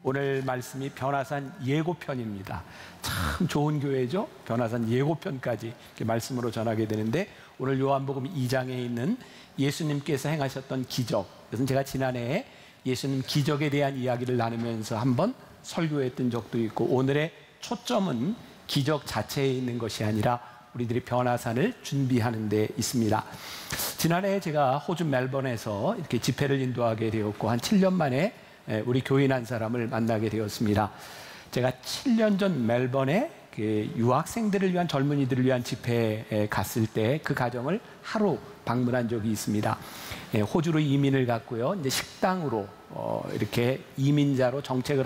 오늘 말씀이 변화산 예고편입니다. 참 좋은 교회죠. 변화산 예고편까지 이렇게 말씀으로 전하게 되는데, 오늘 요한복음 2장에 있는 예수님께서 행하셨던 기적, 그래서 제가 지난해에 예수님 기적에 대한 이야기를 나누면서 한번 설교했던 적도 있고, 오늘의 초점은 기적 자체에 있는 것이 아니라 우리들이 변화산을 준비하는 데 있습니다. 지난해 제가 호주 멜번에서 이렇게 집회를 인도하게 되었고, 한 7년 만에 우리 교인 한 사람을 만나게 되었습니다. 제가 7년 전 멜번에 그 유학생들을 위한, 젊은이들을 위한 집회에 갔을 때 그 가정을 하루 방문한 적이 있습니다. 호주로 이민을 갔고요. 이제 식당으로 이렇게 이민자로 정착을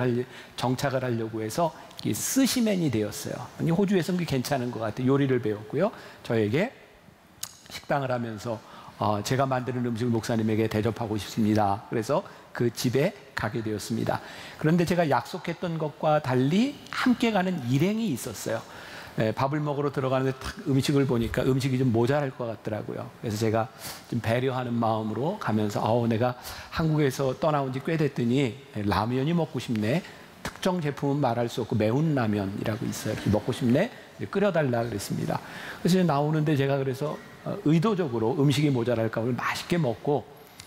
하려고 해서 스시맨이 되었어요. 호주에서는 괜찮은 것 같아요. 요리를 배웠고요. 저에게 식당을 하면서 제가 만드는 음식을 목사님에게 대접하고 싶습니다. 그래서 그 집에 가게 되었습니다. 그런데 제가 약속했던 것과 달리 함께 가는 일행이 있었어요. 밥을 먹으러 들어가는데 딱 음식을 보니까 음식이 좀 모자랄 것 같더라고요. 그래서 제가 좀 배려하는 마음으로 가면서 내가 한국에서 떠나온 지 꽤 됐더니 라면이 먹고 싶네. 특정 제품은 말할 수 없고 매운 라면이라고 있어요. 이렇게 먹고 싶네. 끓여달라 그랬습니다. 그래서 나오는데 제가 그래서 의도적으로 음식이 모자랄까 봐 맛있게 먹고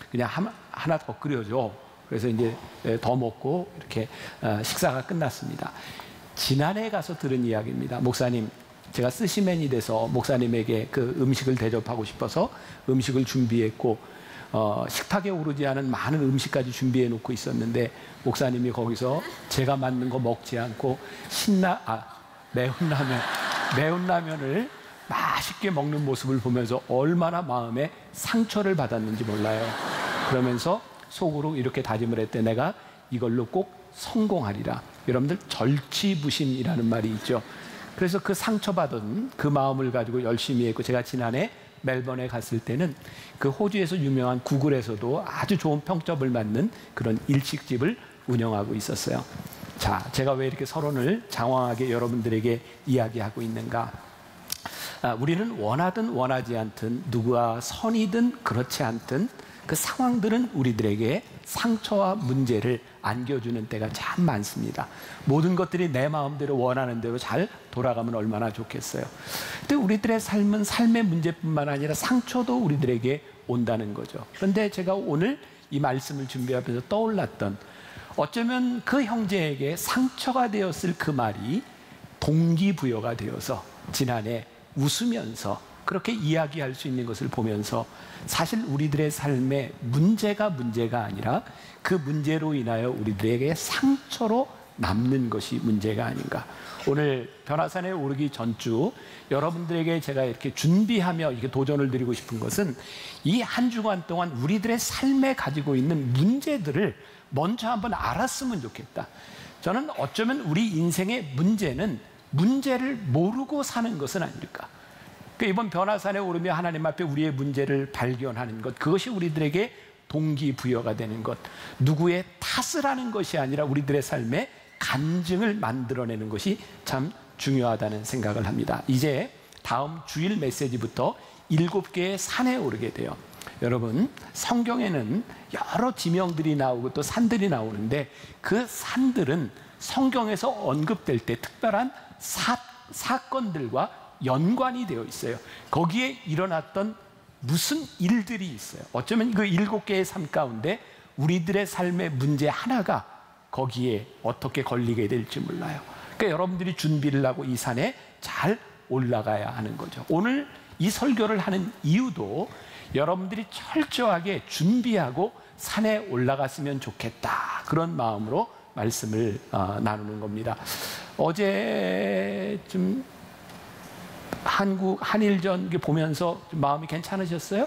그냥 하나 더 끓여줘. 그래서 이제 더 먹고 이렇게 식사가 끝났습니다. 지난해 가서 들은 이야기입니다. 목사님, 제가 스시맨이 돼서 목사님에게 그 음식을 대접하고 싶어서 음식을 준비했고, 식탁에 오르지 않은 많은 음식까지 준비해 놓고 있었는데, 목사님이 거기서 제가 만든 거 먹지 않고 매운 라면을 맛있게 먹는 모습을 보면서 얼마나 마음에 상처를 받았는지 몰라요. 그러면서 속으로 이렇게 다짐을 했대. 내가 이걸로 꼭 성공하리라. 여러분들, 절치부심이라는 말이 있죠. 그래서 그 상처받은 그 마음을 가지고 열심히 했고, 제가 지난해 멜번에 갔을 때는 그 호주에서 유명한 구글에서도 아주 좋은 평점을 받는 그런 일식집을 운영하고 있었어요. 자, 제가 왜 이렇게 서론을 장황하게 여러분들에게 이야기하고 있는가? 우리는 원하든 원하지 않든, 누구와 선이든 그렇지 않든 그 상황들은 우리들에게 상처와 문제를 안겨주는 때가 참 많습니다. 모든 것들이 내 마음대로 원하는 대로 잘 돌아가면 얼마나 좋겠어요. 근데 우리들의 삶은 삶의 문제뿐만 아니라 상처도 우리들에게 온다는 거죠. 그런데 제가 오늘 이 말씀을 준비하면서 떠올랐던, 어쩌면 그 형제에게 상처가 되었을 그 말이 동기부여가 되어서 지난해 웃으면서 그렇게 이야기할 수 있는 것을 보면서, 사실 우리들의 삶에 문제가 아니라 그 문제로 인하여 우리들에게 상처로 남는 것이 문제가 아닌가. 오늘 변화산에 오르기 전주 여러분들에게 제가 이렇게 준비하며 이렇게 도전을 드리고 싶은 것은, 이 한 주간 동안 우리들의 삶에 가지고 있는 문제들을 먼저 한번 알았으면 좋겠다. 저는 어쩌면 우리 인생의 문제는 문제를 모르고 사는 것은 아닐까. 이번 변화산에 오르며 하나님 앞에 우리의 문제를 발견하는 것, 그것이 우리들에게 동기부여가 되는 것, 누구의 탓을 하는 것이 아니라 우리들의 삶에 간증을 만들어내는 것이 참 중요하다는 생각을 합니다. 이제 다음 주일 메시지부터 7개의 산에 오르게 돼요. 여러분, 성경에는 여러 지명들이 나오고 또 산들이 나오는데, 그 산들은 성경에서 언급될 때 특별한 사건들과 연관이 되어 있어요. 거기에 일어났던 무슨 일들이 있어요. 어쩌면 그 7개의 산 가운데 우리들의 삶의 문제 하나가 거기에 어떻게 걸리게 될지 몰라요. 그러니까 여러분들이 준비를 하고 이 산에 잘 올라가야 하는 거죠. 오늘 이 설교를 하는 이유도 여러분들이 철저하게 준비하고 산에 올라갔으면 좋겠다, 그런 마음으로 말씀을 나누는 겁니다. 어제 좀 한일전 보면서 마음이 괜찮으셨어요?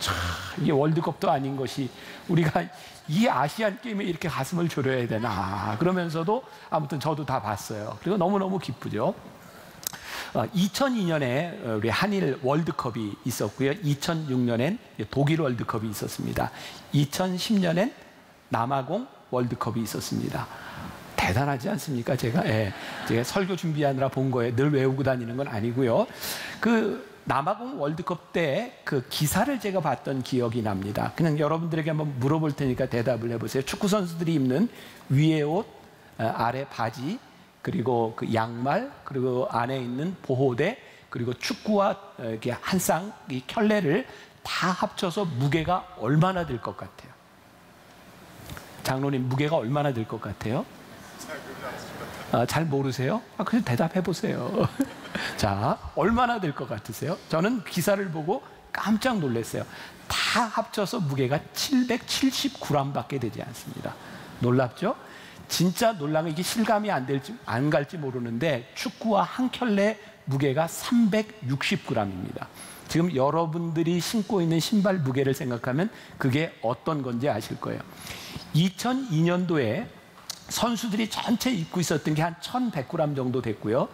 참, 이게 월드컵도 아닌 것이 우리가 이 아시안 게임에 이렇게 가슴을 졸여야 되나, 그러면서도 아무튼 저도 다 봤어요. 그리고 너무너무 기쁘죠. 2002년에 우리 한일 월드컵이 있었고요. 2006년엔 독일 월드컵이 있었습니다. 2010년엔 남아공 월드컵이 있었습니다. 대단하지 않습니까? 제가 설교 준비하느라 본 거에 늘 외우고 다니는 건 아니고요. 그 남아공 월드컵 때 그 기사를 제가 봤던 기억이 납니다. 그냥 여러분들에게 한번 물어볼 테니까 대답을 해보세요. 축구 선수들이 입는 위에 옷, 아래 바지, 그리고 그 양말, 그리고 안에 있는 보호대, 그리고 축구와 이렇게 한 쌍 이 켤레를 다 합쳐서 무게가 얼마나 될 것 같아요? 장로님, 무게가 얼마나 될 것 같아요? 잘 모르세요? 그냥 대답해 보세요. 자, 얼마나 될 것 같으세요? 저는 기사를 보고 깜짝 놀랐어요. 다 합쳐서 무게가 779g밖에 되지 않습니다. 놀랍죠? 진짜 놀란 게 이게 실감이 안 갈지 모르는데 축구와 한 켤레 무게가 360g입니다. 지금 여러분들이 신고 있는 신발 무게를 생각하면 그게 어떤 건지 아실 거예요. 2002년도에 선수들이 전체 입고 있었던 게 한 1100g 정도 됐고요.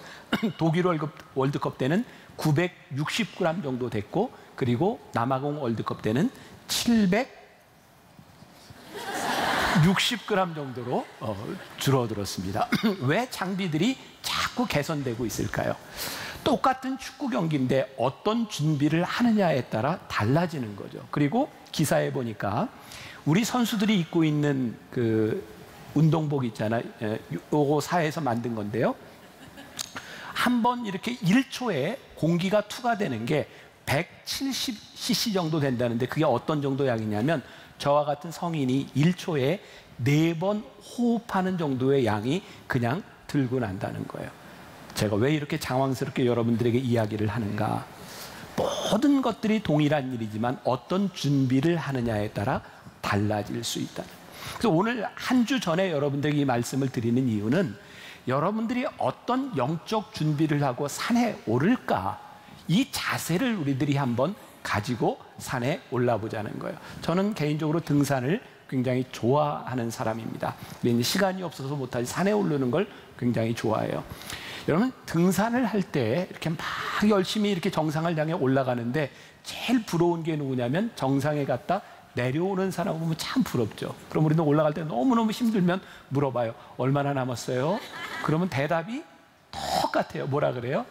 독일 월드컵 때는 960g 정도 됐고, 그리고 남아공 월드컵 때는 760g 정도로 줄어들었습니다. 왜 장비들이 자꾸 개선되고 있을까요? 똑같은 축구 경기인데 어떤 준비를 하느냐에 따라 달라지는 거죠. 그리고 기사에 보니까 우리 선수들이 입고 있는 그 운동복 있잖아요. 요거 사에서 만든 건데요. 한번 이렇게 1초에 공기가 투과되는 게 170cc 정도 된다는데 그게 어떤 정도 양이냐면 저와 같은 성인이 1초에 4번 호흡하는 정도의 양이 그냥 들고 난다는 거예요. 제가 왜 이렇게 장황스럽게 여러분들에게 이야기를 하는가? 모든 것들이 동일한 일이지만 어떤 준비를 하느냐에 따라 달라질 수 있다. 그래서 오늘 한 주 전에 여러분들에게 이 말씀을 드리는 이유는 여러분들이 어떤 영적 준비를 하고 산에 오를까? 이 자세를 우리들이 한번 가지고 산에 올라보자는 거예요. 저는 개인적으로 등산을 굉장히 좋아하는 사람입니다. 근데 시간이 없어서 못하지 산에 오르는 걸 굉장히 좋아해요. 여러분, 등산을 할 때 이렇게 막 열심히 이렇게 정상을 향해 올라가는데 제일 부러운 게 누구냐면 정상에 갔다 내려오는 사람 보면 참 부럽죠. 그럼 우리는 올라갈 때 너무너무 힘들면 물어봐요. 얼마나 남았어요? 그러면 대답이 똑같아요. 뭐라 그래요?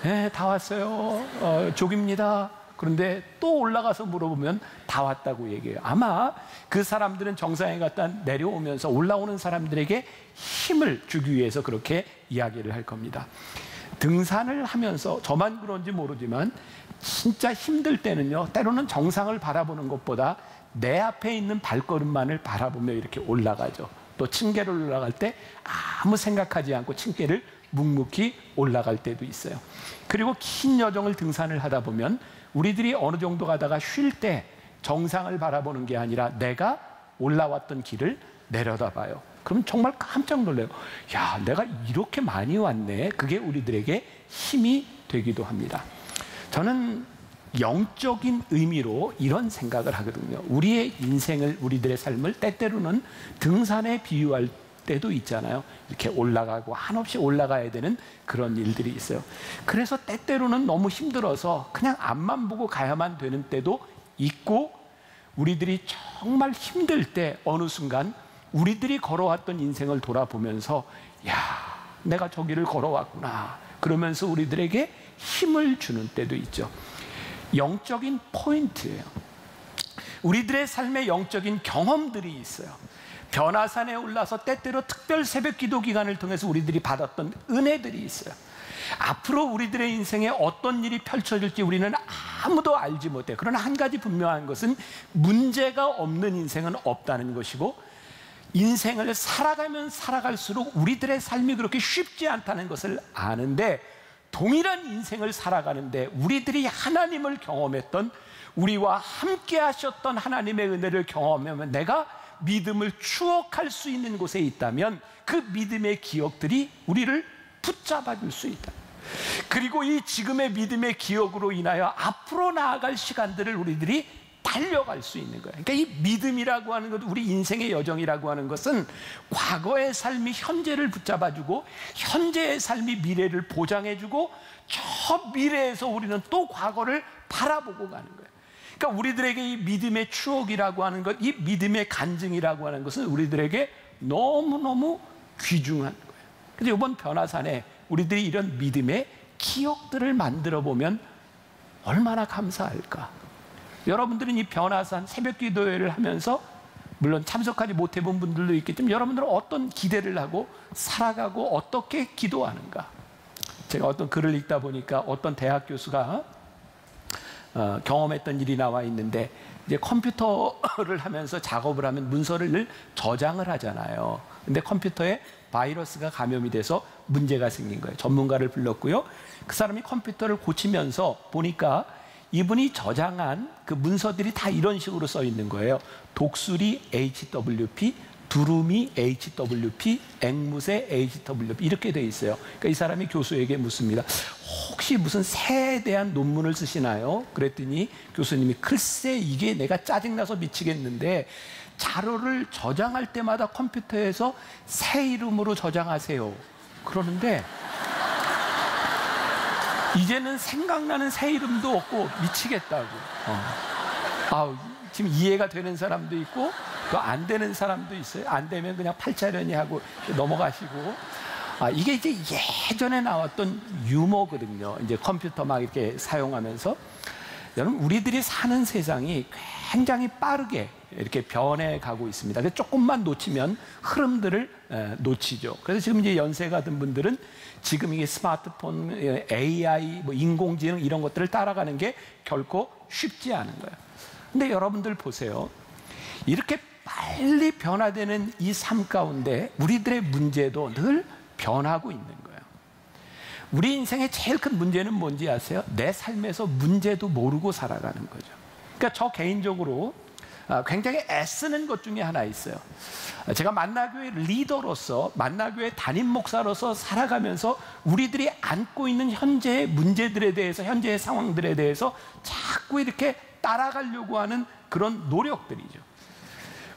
네, 다 왔어요. 족입니다. 그런데 또 올라가서 물어보면 다 왔다고 얘기해요. 아마 그 사람들은 정상에 갔다 내려오면서 올라오는 사람들에게 힘을 주기 위해서 그렇게 이야기를 할 겁니다. 등산을 하면서 저만 그런지 모르지만 진짜 힘들 때는요, 때로는 정상을 바라보는 것보다 내 앞에 있는 발걸음만을 바라보며 이렇게 올라가죠. 또 층계를 올라갈 때 아무 생각하지 않고 층계를 묵묵히 올라갈 때도 있어요. 그리고 긴 여정을 등산을 하다 보면 우리들이 어느 정도 가다가 쉴 때 정상을 바라보는 게 아니라 내가 올라왔던 길을 내려다봐요. 그럼 정말 깜짝 놀라요. 야, 내가 이렇게 많이 왔네. 그게 우리들에게 힘이 되기도 합니다. 저는 영적인 의미로 이런 생각을 하거든요. 우리의 인생을, 우리들의 삶을 때때로는 등산에 비유할 때도 있잖아요. 이렇게 올라가고 한없이 올라가야 되는 그런 일들이 있어요. 그래서 때때로는 너무 힘들어서 그냥 앞만 보고 가야만 되는 때도 있고, 우리들이 정말 힘들 때 어느 순간 우리들이 걸어왔던 인생을 돌아보면서 야, 내가 저 길을 걸어왔구나 그러면서 우리들에게 힘을 주는 때도 있죠. 영적인 포인트예요. 우리들의 삶의 영적인 경험들이 있어요. 변화산에 올라서 때때로 특별 새벽 기도 기간을 통해서 우리들이 받았던 은혜들이 있어요. 앞으로 우리들의 인생에 어떤 일이 펼쳐질지 우리는 아무도 알지 못해요. 그러나 한 가지 분명한 것은 문제가 없는 인생은 없다는 것이고, 인생을 살아가면 살아갈수록 우리들의 삶이 그렇게 쉽지 않다는 것을 아는데, 동일한 인생을 살아가는데 우리들이 하나님을 경험했던, 우리와 함께 하셨던 하나님의 은혜를 경험하면 내가 믿음을 추억할 수 있는 곳에 있다면 그 믿음의 기억들이 우리를 붙잡아 줄 수 있다. 그리고 이 지금의 믿음의 기억으로 인하여 앞으로 나아갈 시간들을 우리들이 달려갈 수 있는 거예요. 그러니까 이 믿음이라고 하는 것, 우리 인생의 여정이라고 하는 것은 과거의 삶이 현재를 붙잡아주고 현재의 삶이 미래를 보장해주고 저 미래에서 우리는 또 과거를 바라보고 가는 거예요. 그러니까 우리들에게 이 믿음의 추억이라고 하는 것, 이 믿음의 간증이라고 하는 것은 우리들에게 너무너무 귀중한 거예요. 그래서 이번 변화산에 우리들이 이런 믿음의 기억들을 만들어 보면 얼마나 감사할까. 여러분들은 이 변화산 새벽 기도회를 하면서 물론 참석하지 못해본 분들도 있겠지만 여러분들은 어떤 기대를 하고 살아가고 어떻게 기도하는가. 제가 어떤 글을 읽다 보니까 어떤 대학 교수가 경험했던 일이 나와 있는데, 이제 컴퓨터를 하면서 작업을 하면 문서를 늘 저장을 하잖아요. 근데 컴퓨터에 바이러스가 감염이 돼서 문제가 생긴 거예요. 전문가를 불렀고요. 그 사람이 컴퓨터를 고치면서 보니까 이분이 저장한 그 문서들이 다 이런 식으로 써 있는 거예요. 독수리 HWP, 두루미 HWP, 앵무새 HWP 이렇게 돼 있어요. 그러니까 이 사람이 교수에게 묻습니다. 혹시 무슨 새에 대한 논문을 쓰시나요? 그랬더니 교수님이 글쎄 이게 내가 짜증나서 미치겠는데 자료를 저장할 때마다 컴퓨터에서 새 이름으로 저장하세요. 그러는데 이제는 생각나는 새 이름도 없고 미치겠다고. 지금 이해가 되는 사람도 있고 또 안 되는 사람도 있어요. 안 되면 그냥 팔자련이 하고 넘어가시고. 이게 이제 예전에 나왔던 유머거든요. 이제 컴퓨터 막 이렇게 사용하면서. 여러분, 우리들이 사는 세상이 굉장히 빠르게 이렇게 변해가고 있습니다. 조금만 놓치면 흐름들을 놓치죠. 그래서 지금 이제 연세가 든 분들은 지금 이게 스마트폰, AI, 뭐 인공지능 이런 것들을 따라가는 게 결코 쉽지 않은 거예요. 근데 여러분들 보세요. 이렇게 빨리 변화되는 이 삶 가운데 우리들의 문제도 늘 변하고 있는 거예요. 우리 인생의 제일 큰 문제는 뭔지 아세요? 내 삶에서 문제도 모르고 살아가는 거죠. 그러니까 저 개인적으로 굉장히 애쓰는 것 중에 하나 있어요. 제가 만나교회 리더로서, 만나교회 담임 목사로서 살아가면서 우리들이 안고 있는 현재의 문제들에 대해서, 현재의 상황들에 대해서 자꾸 이렇게 따라가려고 하는 그런 노력들이죠.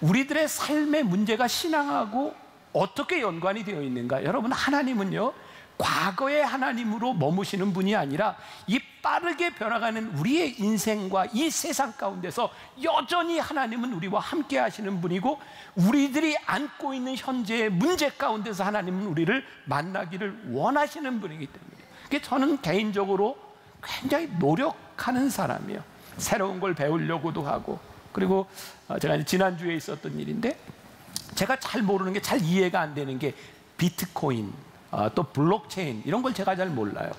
우리들의 삶의 문제가 신앙하고 어떻게 연관이 되어 있는가? 여러분, 하나님은요, 과거의 하나님으로 머무시는 분이 아니라 이 빠르게 변화가는 우리의 인생과 이 세상 가운데서 여전히 하나님은 우리와 함께 하시는 분이고, 우리들이 안고 있는 현재의 문제 가운데서 하나님은 우리를 만나기를 원하시는 분이기 때문에, 그게 저는 개인적으로 굉장히 노력하는 사람이에요. 새로운 걸 배우려고도 하고. 그리고 제가 지난주에 있었던 일인데, 제가 잘 모르는 게, 잘 이해가 안 되는 게 비트코인, 또 블록체인 이런 걸 제가 잘 몰라요.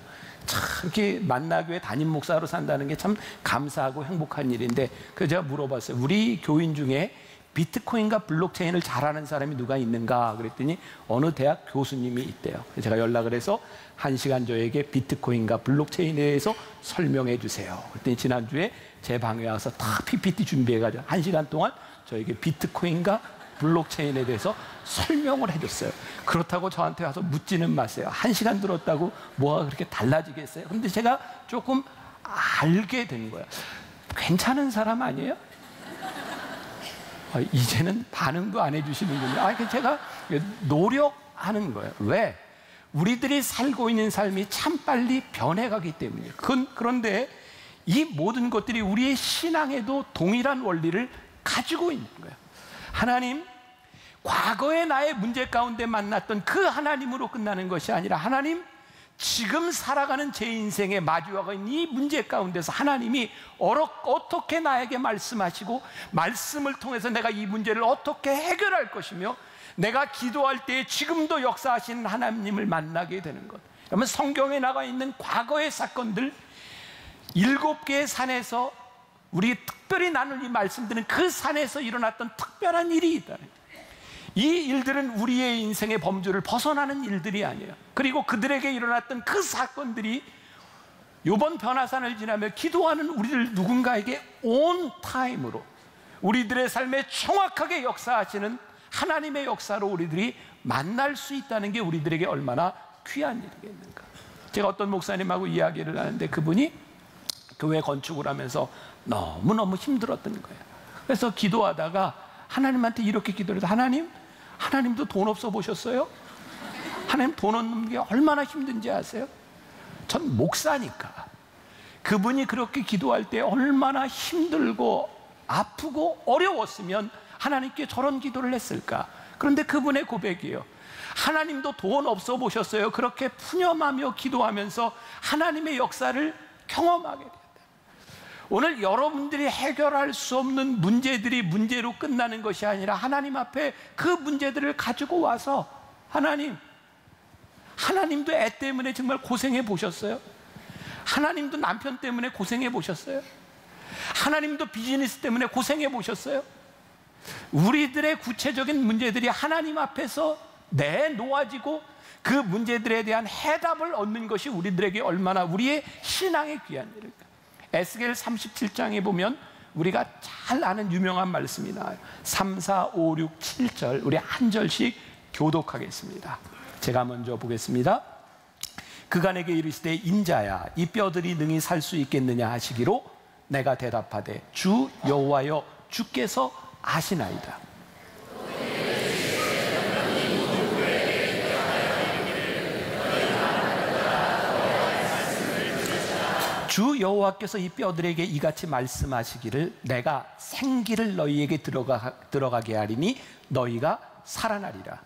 참 이렇게 만나교회 담임 목사로 산다는 게 참 감사하고 행복한 일인데, 그래서 제가 물어봤어요. 우리 교인 중에 비트코인과 블록체인을 잘하는 사람이 누가 있는가 그랬더니 어느 대학 교수님이 있대요. 제가 연락을 해서 1시간 저에게 비트코인과 블록체인에 대해서 설명해 주세요. 그랬더니 지난주에 제 방에 와서 다 PPT 준비해가지고 1시간 동안 저에게 비트코인과 블록체인에 대해서 설명을 해줬어요. 그렇다고 저한테 와서 묻지는 마세요. 1시간 들었다고 뭐가 그렇게 달라지겠어요? 근데 제가 조금 알게 된 거예요. 괜찮은 사람 아니에요? 이제는 반응도 안 해주시는군요. 제가 노력하는 거예요. 왜? 우리들이 살고 있는 삶이 참 빨리 변해가기 때문이에요. 그런데 이 모든 것들이 우리의 신앙에도 동일한 원리를 가지고 있는 거예요. 하나님, 과거의 나의 문제 가운데 만났던 그 하나님으로 끝나는 것이 아니라, 하나님, 지금 살아가는 제 인생에 마주하고 있는 이 문제 가운데서 하나님이 어떻게 나에게 말씀하시고, 말씀을 통해서 내가 이 문제를 어떻게 해결할 것이며, 내가 기도할 때 지금도 역사하시는 하나님을 만나게 되는 것. 그러면 성경에 나와 있는 과거의 사건들, 7개의 산에서 우리 특별히 나눌 이 말씀들은 그 산에서 일어났던 특별한 일이 있다는 거예요. 이 일들은 우리의 인생의 범주를 벗어나는 일들이 아니에요. 그리고 그들에게 일어났던 그 사건들이 이번 변화산을 지나며 기도하는 우리들 누군가에게 온 타임으로 우리들의 삶에 정확하게 역사하시는 하나님의 역사로 우리들이 만날 수 있다는 게 우리들에게 얼마나 귀한 일이겠는가. 제가 어떤 목사님하고 이야기를 하는데, 그분이 교회 건축을 하면서 너무너무 힘들었던 거예요. 그래서 기도하다가 하나님한테 이렇게 기도를 해서, 하나님도 돈 없어 보셨어요? 하나님 돈 얻는 게 얼마나 힘든지 아세요? 전 목사니까. 그분이 그렇게 기도할 때 얼마나 힘들고 아프고 어려웠으면 하나님께 저런 기도를 했을까? 그런데 그분의 고백이에요. 하나님도 돈 없어 보셨어요? 그렇게 푸념하며 기도하면서 하나님의 역사를 경험하게 됐다. 오늘 여러분들이 해결할 수 없는 문제들이 문제로 끝나는 것이 아니라 하나님 앞에 그 문제들을 가지고 와서 하나님도 애 때문에 정말 고생해 보셨어요? 하나님도 남편 때문에 고생해 보셨어요? 하나님도 비즈니스 때문에 고생해 보셨어요? 우리들의 구체적인 문제들이 하나님 앞에서 내놓아지고 그 문제들에 대한 해답을 얻는 것이 우리들에게 얼마나 우리의 신앙의 귀한 일일까. 에스겔 37장에 보면 우리가 잘 아는 유명한 말씀이 나와요. 3, 4, 5, 6, 7절 우리 한 절씩 교독하겠습니다. 제가 먼저 보겠습니다. 그가 내게 이르시되 인자야 이 뼈들이 능히 살 수 있겠느냐 하시기로 내가 대답하되 주 여호와여 주께서 아시나이다. 주 여호와께서 이 뼈들에게 이같이 말씀하시기를 내가 생기를 너희에게 들어가게 하리니 너희가 살아나리라.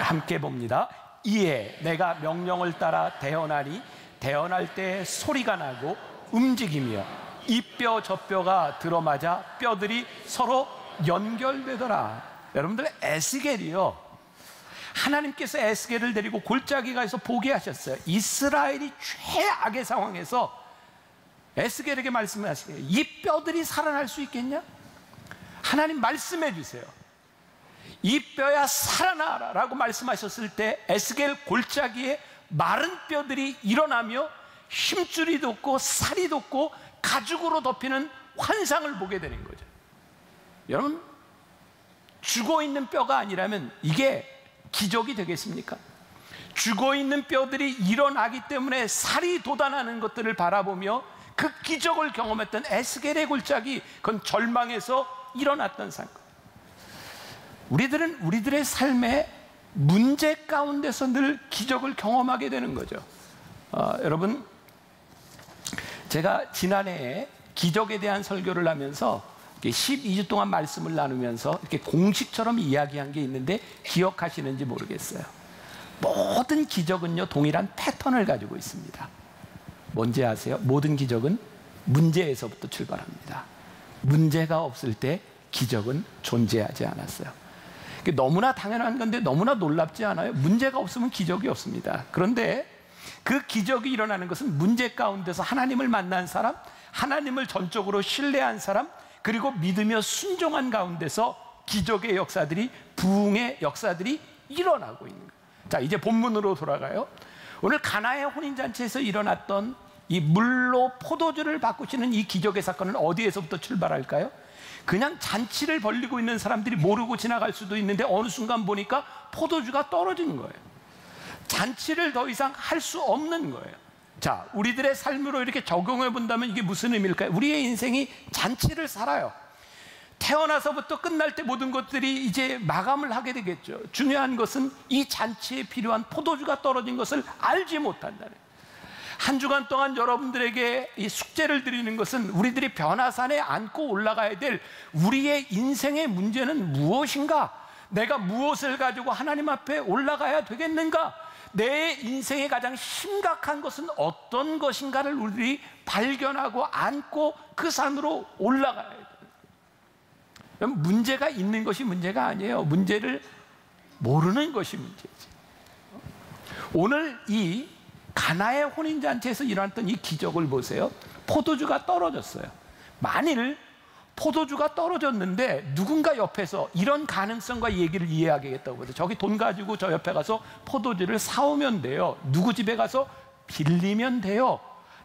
함께 봅니다. 이에 내가 명령을 따라 대언하니 대언할 때 소리가 나고 움직이며 이 뼈 저 뼈가 들어맞아 뼈들이 서로 연결되더라. 여러분들 에스겔이요, 하나님께서 에스겔을 데리고 골짜기가에서 보게 하셨어요. 이스라엘이 최악의 상황에서 에스겔에게 말씀을 하시네요. 이 뼈들이 살아날 수 있겠냐? 하나님 말씀해 주세요. 이 뼈야 살아나라 라고 말씀하셨을 때 에스겔 골짜기에 마른 뼈들이 일어나며 힘줄이 돋고 살이 돋고 가죽으로 덮이는 환상을 보게 되는 거죠. 여러분, 죽어있는 뼈가 아니라면 이게 기적이 되겠습니까? 죽어있는 뼈들이 일어나기 때문에 살이 돋아나는 것들을 바라보며 그 기적을 경험했던 에스겔의 골짜기, 그건 절망에서 일어났던 사건. 우리들은 우리들의 삶의 문제 가운데서 늘 기적을 경험하게 되는 거죠. 여러분, 제가 지난해에 기적에 대한 설교를 하면서 12주 동안 말씀을 나누면서 이렇게 공식처럼 이야기한 게 있는데 기억하시는지 모르겠어요. 모든 기적은요 동일한 패턴을 가지고 있습니다. 뭔지 아세요? 모든 기적은 문제에서부터 출발합니다. 문제가 없을 때 기적은 존재하지 않았어요. 너무나 당연한 건데 너무나 놀랍지 않아요? 문제가 없으면 기적이 없습니다. 그런데 그 기적이 일어나는 것은 문제 가운데서 하나님을 만난 사람, 하나님을 전적으로 신뢰한 사람, 그리고 믿으며 순종한 가운데서 기적의 역사들이, 부흥의 역사들이 일어나고 있는 거예요. 자, 이제 본문으로 돌아가요. 오늘 가나의 혼인잔치에서 일어났던 이 물로 포도주를 바꾸시는 이 기적의 사건은 어디에서부터 출발할까요? 그냥 잔치를 벌이고 있는 사람들이 모르고 지나갈 수도 있는데 어느 순간 보니까 포도주가 떨어진 거예요. 잔치를 더 이상 할 수 없는 거예요. 자, 우리들의 삶으로 이렇게 적용해 본다면 이게 무슨 의미일까요? 우리의 인생이 잔치를 살아요. 태어나서부터 끝날 때 모든 것들이 이제 마감을 하게 되겠죠. 중요한 것은 이 잔치에 필요한 포도주가 떨어진 것을 알지 못한다는 거예요. 한 주간 동안 여러분들에게 이 숙제를 드리는 것은 우리들이 변화산에 안고 올라가야 될 우리의 인생의 문제는 무엇인가? 내가 무엇을 가지고 하나님 앞에 올라가야 되겠는가? 내 인생의 가장 심각한 것은 어떤 것인가를 우리들이 발견하고 안고 그 산으로 올라가야 돼요. 문제가 있는 것이 문제가 아니에요. 문제를 모르는 것이 문제지. 오늘 이 가나의 혼인잔치에서 일어났던 이 기적을 보세요. 포도주가 떨어졌어요. 만일 포도주가 떨어졌는데 누군가 옆에서 이런 가능성과 얘기를 이해하겠다고 해서 저기 돈 가지고 저 옆에 가서 포도주를 사오면 돼요. 누구 집에 가서 빌리면 돼요.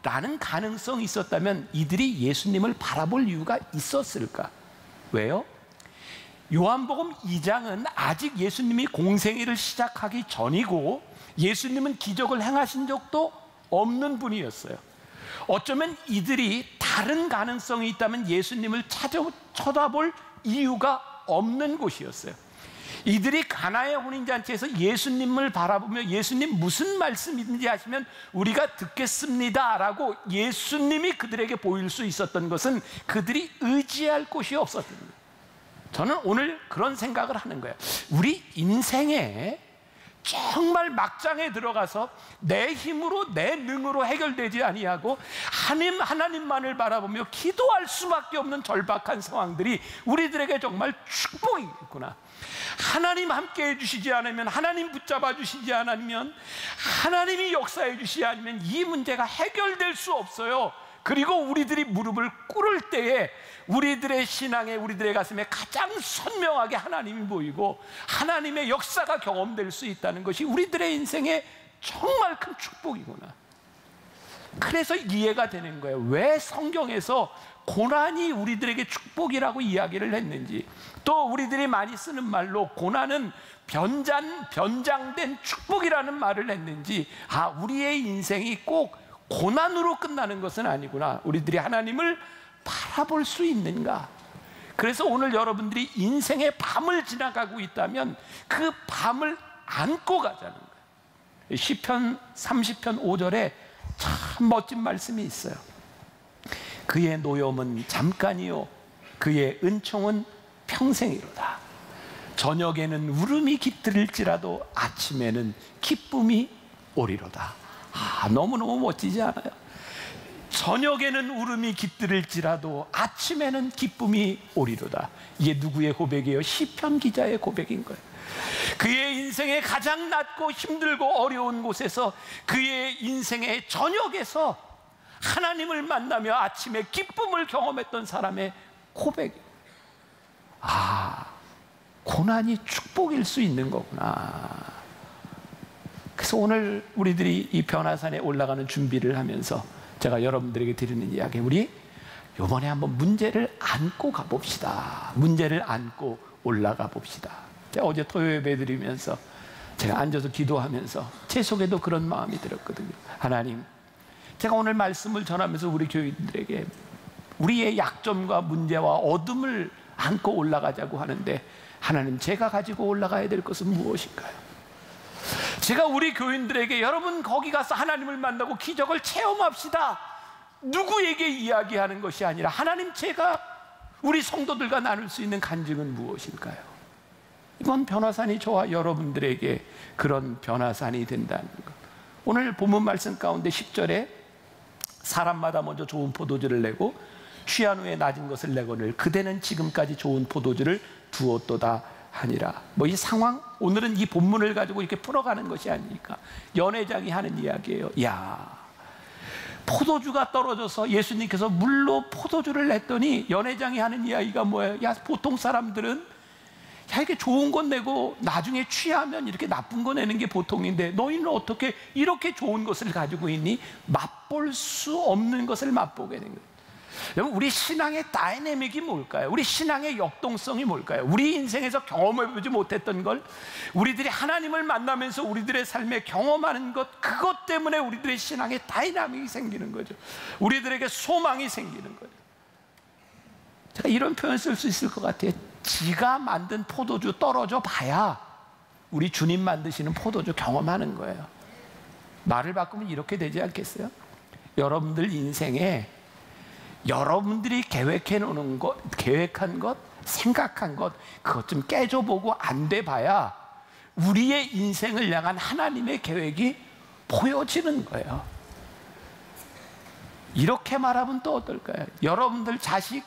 라는 가능성이 있었다면 이들이 예수님을 바라볼 이유가 있었을까? 왜요? 요한복음 2장은 아직 예수님이 공생애를 시작하기 전이고 예수님은 기적을 행하신 적도 없는 분이었어요. 어쩌면 이들이 다른 가능성이 있다면 예수님을 쳐다볼 이유가 없는 곳이었어요. 이들이 가나의 혼인잔치에서 예수님을 바라보며 예수님 무슨 말씀인지 하시면 우리가 듣겠습니다 라고 예수님이 그들에게 보일 수 있었던 것은 그들이 의지할 곳이 없었던 거예요. 저는 오늘 그런 생각을 하는 거예요. 우리 인생에 정말 막장에 들어가서 내 힘으로 내 능으로 해결되지 아니하고 하나님만을 바라보며 기도할 수밖에 없는 절박한 상황들이 우리들에게 정말 축복이겠구나. 하나님 함께 해주시지 않으면, 하나님 붙잡아 주시지 않으면, 하나님이 역사해 주시지 않으면 이 문제가 해결될 수 없어요. 그리고 우리들이 무릎을 꿇을 때에 우리들의 신앙에, 우리들의 가슴에 가장 선명하게 하나님이 보이고 하나님의 역사가 경험될 수 있다는 것이 우리들의 인생에 정말 큰 축복이구나. 그래서 이해가 되는 거예요. 왜 성경에서 고난이 우리들에게 축복이라고 이야기를 했는지. 또 우리들이 많이 쓰는 말로 고난은 변장된 축복이라는 말을 했는지, 우리의 인생이 꼭 고난으로 끝나는 것은 아니구나. 우리들이 하나님을 바라볼 수 있는가. 그래서 오늘 여러분들이 인생의 밤을 지나가고 있다면 그 밤을 안고 가자는 거예요. 시편 30편 5절에 참 멋진 말씀이 있어요. 그의 노염은 잠깐이요 그의 은총은 평생이로다. 저녁에는 울음이 깃들일지라도 아침에는 기쁨이 오리로다. 너무너무 멋지지 않아요? 저녁에는 울음이 깃들일지라도 아침에는 기쁨이 오리로다. 이게 누구의 고백이에요? 시편 기자의 고백인 거예요. 그의 인생의 가장 낮고 힘들고 어려운 곳에서, 그의 인생의 저녁에서 하나님을 만나며 아침에 기쁨을 경험했던 사람의 고백이에요. 고난이 축복일 수 있는 거구나. 그래서 오늘 우리들이 이 변화산에 올라가는 준비를 하면서 제가 여러분들에게 드리는 이야기, 우리 이번에 한번 문제를 안고 가봅시다. 문제를 안고 올라가 봅시다. 제가 어제 토요 예배 드리면서 제가 앉아서 기도하면서 제 속에도 그런 마음이 들었거든요. 하나님, 제가 오늘 말씀을 전하면서 우리 교인들에게 우리의 약점과 문제와 어둠을 안고 올라가자고 하는데, 하나님, 제가 가지고 올라가야 될 것은 무엇일까요? 제가 우리 교인들에게 여러분 거기 가서 하나님을 만나고 기적을 체험합시다, 누구에게 이야기하는 것이 아니라, 하나님, 제가 우리 성도들과 나눌 수 있는 간증은 무엇일까요? 이번 변화산이 저와 여러분들에게 그런 변화산이 된다는 것. 오늘 본문 말씀 가운데 10절에 사람마다 먼저 좋은 포도주를 내고 취한 후에 낮은 것을 내거늘 그대는 지금까지 좋은 포도주를 두었도다 하니라. 이 상황, 오늘은 이 본문을 가지고 이렇게 풀어가는 것이 아니니까 연회장이 하는 이야기예요. 포도주가 떨어져서 예수님께서 물로 포도주를 냈더니 연회장이 하는 이야기가 뭐예요? 보통 사람들은 이게 좋은 것 내고 나중에 취하면 이렇게 나쁜 거 내는 게 보통인데 너희는 어떻게 이렇게 좋은 것을 가지고 있니? 맛볼 수 없는 것을 맛보게 된 거예요. 여러분, 우리 신앙의 다이내믹이 뭘까요? 우리 신앙의 역동성이 뭘까요? 우리 인생에서 경험해보지 못했던 걸 우리들이 하나님을 만나면서 우리들의 삶에 경험하는 것, 그것 때문에 우리들의 신앙의 다이나믹이 생기는 거죠. 우리들에게 소망이 생기는 거죠. 제가 이런 표현 쓸 수 있을 것 같아요. 지가 만든 포도주 떨어져 봐야 우리 주님 만드시는 포도주 경험하는 거예요. 말을 바꾸면 이렇게 되지 않겠어요? 여러분들 인생에 여러분들이 계획해 놓은 것, 계획한 것, 생각한 것, 그것 좀 깨져보고 안 돼 봐야 우리의 인생을 향한 하나님의 계획이 보여지는 거예요. 이렇게 말하면 또 어떨까요? 여러분들 자식,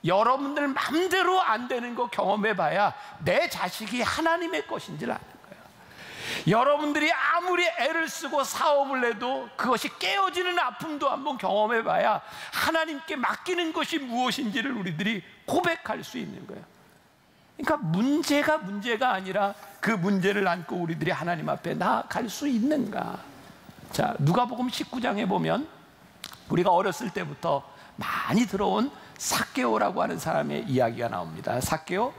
여러분들 맘대로 안 되는 거 경험해 봐야 내 자식이 하나님의 것인지를 아는 거예요. 여러분들이 아무리 애를 쓰고 사업을 해도 그것이 깨어지는 아픔도 한번 경험해 봐야 하나님께 맡기는 것이 무엇인지를 우리들이 고백할 수 있는 거예요. 그러니까 문제가 아니라 그 문제를 안고 우리들이 하나님 앞에 나아갈 수 있는가. 자, 누가복음 19장에 보면 우리가 어렸을 때부터 많이 들어온 삭개오라고 하는 사람의 이야기가 나옵니다. 삭개오,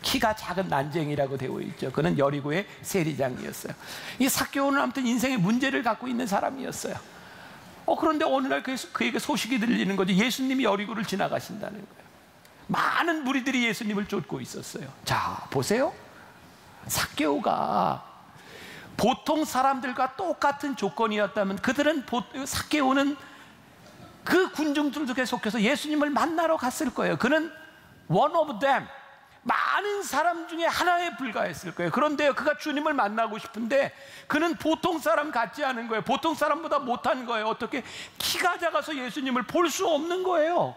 키가 작은 난쟁이라고 되어 있죠. 그는 여리고의 세리장이었어요. 이 삭개오는 아무튼 인생의 문제를 갖고 있는 사람이었어요. 그런데 어느 날 그에게 소식이 들리는 거죠. 예수님이 여리고를 지나가신다는 거예요. 많은 무리들이 예수님을 쫓고 있었어요. 자, 보세요. 삭개오가 보통 사람들과 똑같은 조건이었다면 삭개오는 그 군중들 속에 속해서 예수님을 만나러 갔을 거예요. 그는 one of them, 많은 사람 중에 하나에 불과했을 거예요. 그런데 그가 주님을 만나고 싶은데 그는 보통 사람 같지 않은 거예요. 보통 사람보다 못한 거예요. 어떻게? 키가 작아서 예수님을 볼 수 없는 거예요.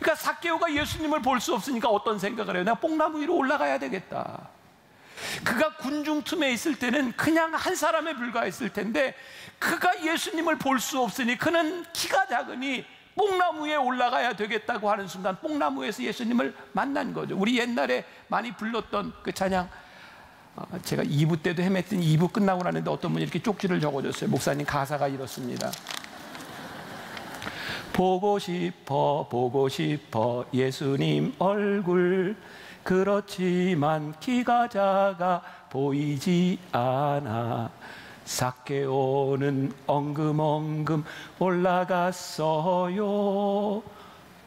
그러니까 삭개오가 예수님을 볼 수 없으니까 어떤 생각을 해요? 내가 뽕나무 위로 올라가야 되겠다. 그가 군중 틈에 있을 때는 그냥 한 사람에 불과했을 텐데 그가 예수님을 볼 수 없으니 그는 키가 작으니 뽕나무에 올라가야 되겠다고 하는 순간 뽕나무에서 예수님을 만난 거죠. 우리 옛날에 많이 불렀던 그 찬양, 제가 2부 때도 헤맸더니 2부 끝나고 나는데 어떤 분이 이렇게 쪽지를 적어줬어요. 목사님, 가사가 이렇습니다. 보고 싶어 예수님 얼굴, 그렇지만 키가 작아 보이지 않아. 삭개오는 엉금엉금 올라갔어요.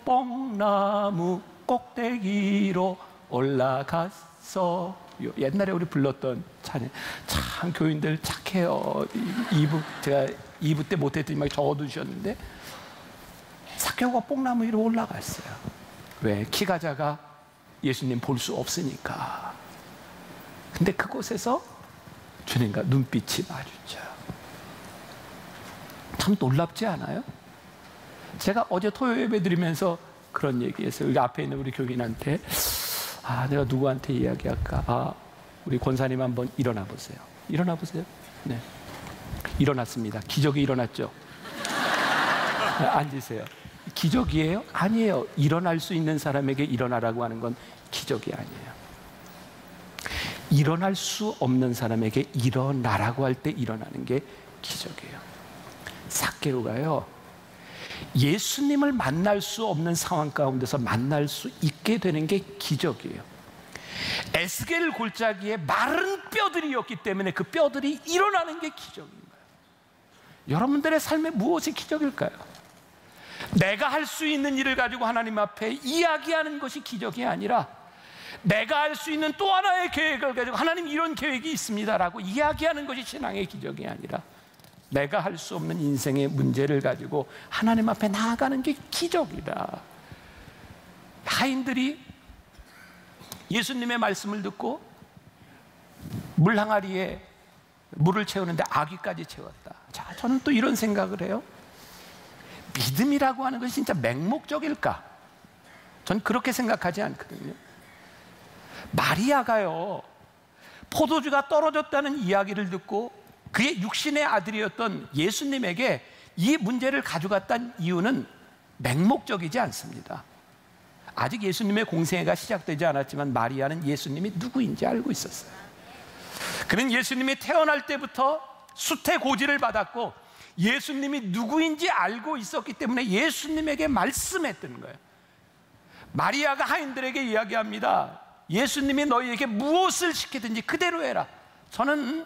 뽕나무 꼭대기로 올라갔어요. 옛날에 우리 불렀던 찬양. 참 교인들 착해요. 2부, 제가 2부 때 못했더니 막 적어두셨는데 삭개오가 뽕나무 위로 올라갔어요. 왜? 키가 작아 예수님 볼 수 없으니까. 근데 그곳에서 주님과 눈빛이 마주쳐요. 참 놀랍지 않아요? 제가 어제 토요 예배 드리면서 그런 얘기했어요. 여기 앞에 있는 우리 교인한테, 내가 누구한테 이야기할까? 우리 권사님 한번 일어나 보세요. 일어나 보세요. 네, 일어났습니다. 기적이 일어났죠? 네, 앉으세요. 기적이에요? 아니에요. 일어날 수 있는 사람에게 일어나라고 하는 건 기적이 아니에요. 일어날 수 없는 사람에게 일어나라고 할 때 일어나는 게 기적이에요. 삭개오가요, 예수님을 만날 수 없는 상황 가운데서 만날 수 있게 되는 게 기적이에요. 에스겔 골짜기에 마른 뼈들이었기 때문에 그 뼈들이 일어나는 게 기적인 거예요. 여러분들의 삶에 무엇이 기적일까요? 내가 할 수 있는 일을 가지고 하나님 앞에 이야기하는 것이 기적이 아니라 내가 할 수 있는 또 하나의 계획을 가지고 하나님 이런 계획이 있습니다라고 이야기하는 것이 신앙의 기적이 아니라 내가 할 수 없는 인생의 문제를 가지고 하나님 앞에 나아가는 게 기적이다. 하인들이 예수님의 말씀을 듣고 물 항아리에 물을 채우는데 아귀까지 채웠다. 자, 저는 또 이런 생각을 해요. 믿음이라고 하는 것이 진짜 맹목적일까? 전 그렇게 생각하지 않거든요. 마리아가요, 포도주가 떨어졌다는 이야기를 듣고 그의 육신의 아들이었던 예수님에게 이 문제를 가져갔다는 이유는 맹목적이지 않습니다. 아직 예수님의 공생애가 시작되지 않았지만 마리아는 예수님이 누구인지 알고 있었어요. 그는 예수님이 태어날 때부터 수태고지를 받았고 예수님이 누구인지 알고 있었기 때문에 예수님에게 말씀했던 거예요. 마리아가 하인들에게 이야기합니다. 예수님이 너희에게 무엇을 시키든지 그대로 해라. 저는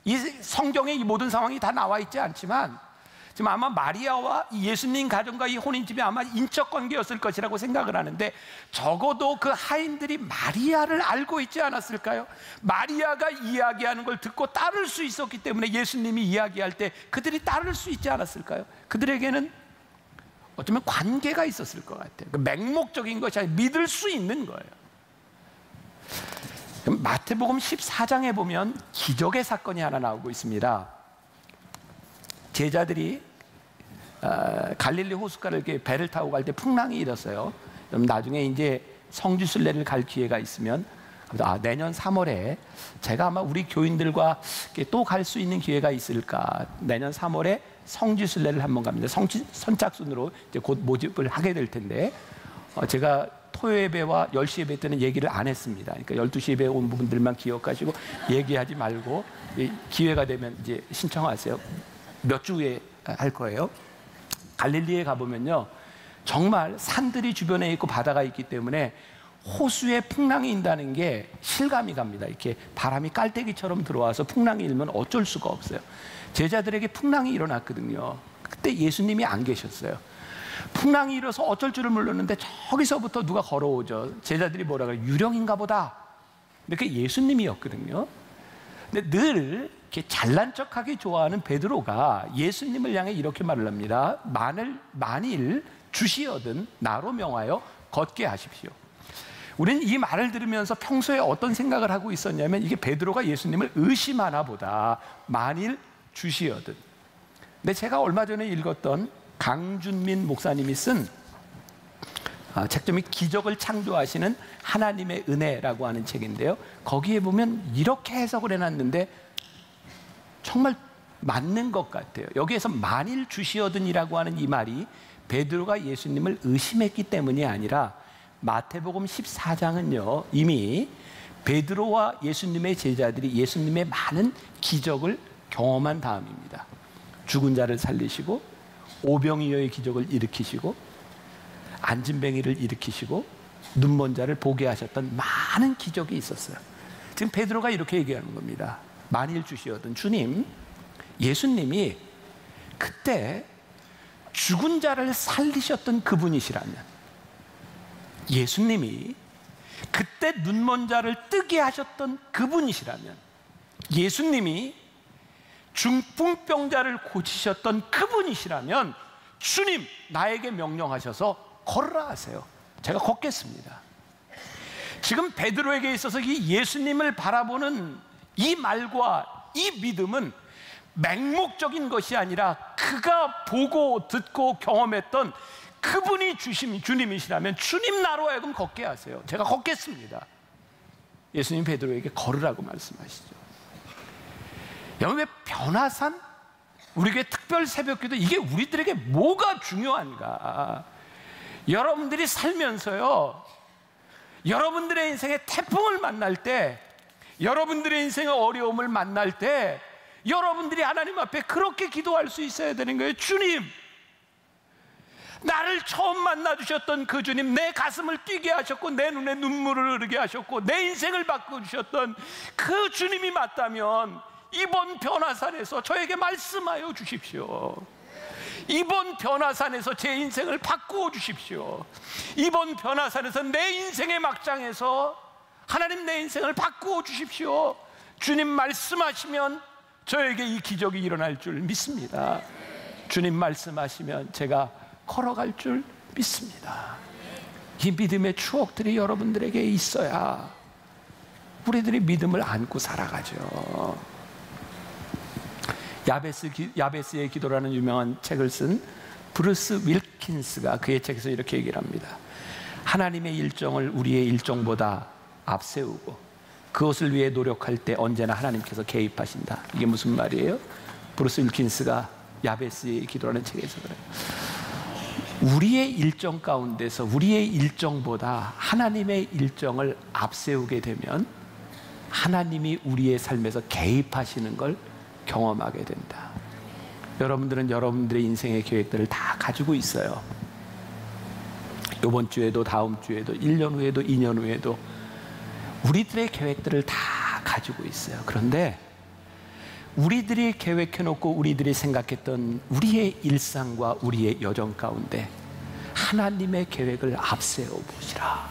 이 성경에 이 모든 상황이 다 나와 있지 않지만 지금 아마 마리아와 이 예수님 가정과 이 혼인집이 아마 인적 관계였을 것이라고 생각을 하는데 적어도 그 하인들이 마리아를 알고 있지 않았을까요? 마리아가 이야기하는 걸 듣고 따를 수 있었기 때문에 예수님이 이야기할 때 그들이 따를 수 있지 않았을까요? 그들에게는 어쩌면 관계가 있었을 것 같아요. 맹목적인 것이 아니라 믿을 수 있는 거예요. 마태복음 14장에 보면 기적의 사건이 하나 나오고 있습니다. 제자들이 갈릴리 호숫가를 이렇게 배를 타고 갈 때 풍랑이 일었어요. 그럼 나중에 이제 성지순례를 갈 기회가 있으면 내년 3월에 제가 아마 우리 교인들과 또 갈 수 있는 기회가 있을까? 내년 3월에 성지순례를 한번 갑니다. 선착순으로 이제 곧 모집을 하게 될 텐데 제가 토요 예배와 10시 예배 때는 얘기를 안 했습니다. 그러니까 12시 예배에 온 부분들만 기억하시고 얘기하지 말고 기회가 되면 이제 신청하세요. 몇 주 후에 할 거예요. 갈릴리에 가보면요, 정말 산들이 주변에 있고 바다가 있기 때문에 호수에 풍랑이 인다는 게 실감이 갑니다. 이렇게 바람이 깔때기처럼 들어와서 풍랑이 일면 어쩔 수가 없어요. 제자들에게 풍랑이 일어났거든요. 그때 예수님이 안 계셨어요. 풍랑이 일어서 어쩔 줄을 몰랐는데 저기서부터 누가 걸어오죠. 제자들이 뭐라 그래요? 유령인가 보다. 이렇게 예수님이었거든요. 근데 늘 이렇게 잘난 척하기 좋아하는 베드로가 예수님을 향해 이렇게 말을 합니다. 만일 주시어든 나로 명하여 걷게 하십시오. 우리는 이 말을 들으면서 평소에 어떤 생각을 하고 있었냐면 이게 베드로가 예수님을 의심하나 보다. 만일 주시어든. 근데 제가 얼마 전에 읽었던 강준민 목사님이 쓴 책점이 기적을 창조하시는 하나님의 은혜라고 하는 책인데요. 거기에 보면 이렇게 해석을 해놨는데 정말 맞는 것 같아요. 여기에서 만일 주시어든이라고 하는 이 말이 베드로가 예수님을 의심했기 때문이 아니라 마태복음 14장은요 이미 베드로와 예수님의 제자들이 예수님의 많은 기적을 경험한 다음입니다. 죽은 자를 살리시고 오병이어의 기적을 일으키시고 안진뱅이를 일으키시고 눈먼 자를 보게 하셨던 많은 기적이 있었어요. 지금 베드로가 이렇게 얘기하는 겁니다. 만일 주시어든 주님, 예수님이 그때 죽은 자를 살리셨던 그분이시라면, 예수님이 그때 눈먼 자를 뜨게 하셨던 그분이시라면, 예수님이 중풍병자를 고치셨던 그분이시라면 주님 나에게 명령하셔서 걸으라 하세요. 제가 걷겠습니다. 지금 베드로에게 있어서 이 예수님을 바라보는 이 말과 이 믿음은 맹목적인 것이 아니라 그가 보고 듣고 경험했던 그분이 주님이시라면 주님 나로 하여금 걷게 하세요. 제가 걷겠습니다. 예수님 베드로에게 걸으라고 말씀하시죠. 여러분, 왜 변화산, 우리 교회 특별 새벽기도 이게 우리들에게 뭐가 중요한가? 여러분들이 살면서요, 여러분들의 인생에 태풍을 만날 때, 여러분들의 인생의 어려움을 만날 때 여러분들이 하나님 앞에 그렇게 기도할 수 있어야 되는 거예요. 주님, 나를 처음 만나 주셨던 그 주님, 내 가슴을 뛰게 하셨고 내 눈에 눈물을 흐르게 하셨고 내 인생을 바꿔주셨던 그 주님이 맞다면 이번 변화산에서 저에게 말씀하여 주십시오. 이번 변화산에서 제 인생을 바꾸어 주십시오. 이번 변화산에서 내 인생의 막장에서 하나님 내 인생을 바꾸어 주십시오. 주님 말씀하시면 저에게 이 기적이 일어날 줄 믿습니다. 주님 말씀하시면 제가 걸어갈 줄 믿습니다. 이 믿음의 추억들이 여러분들에게 있어야 우리들이 믿음을 안고 살아가죠. 야베스의 기도라는 유명한 책을 쓴 브루스 윌킨스가 그의 책에서 이렇게 얘기를 합니다. 하나님의 일정을 우리의 일정보다 앞세우고 그것을 위해 노력할 때 언제나 하나님께서 개입하신다. 이게 무슨 말이에요? 브루스 윌킨스가 야베스의 기도라는 책에서 그래요. 우리의 일정 가운데서 우리의 일정보다 하나님의 일정을 앞세우게 되면 하나님이 우리의 삶에서 개입하시는 걸 경험하게 된다. 여러분들은 여러분들의 인생의 계획들을 다 가지고 있어요. 이번 주에도 다음 주에도 1년 후에도 2년 후에도 우리들의 계획들을 다 가지고 있어요. 그런데 우리들이 계획해놓고 우리들이 생각했던 우리의 일상과 우리의 여정 가운데 하나님의 계획을 앞세워 보시라.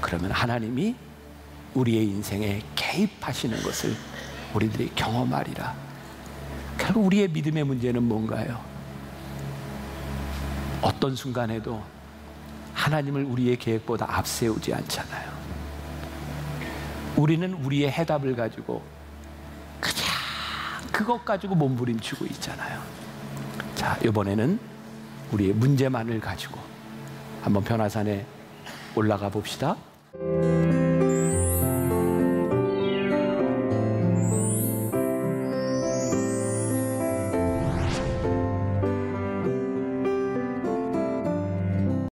그러면 하나님이 우리의 인생에 개입하시는 것을 우리들이 경험하리라. 결국 우리의 믿음의 문제는 뭔가요? 어떤 순간에도 하나님을 우리의 계획보다 앞세우지 않잖아요. 우리는 우리의 해답을 가지고 그냥 그것 가지고 몸부림치고 있잖아요. 자, 이번에는 우리의 문제만을 가지고 한번 변화산에 올라가 봅시다.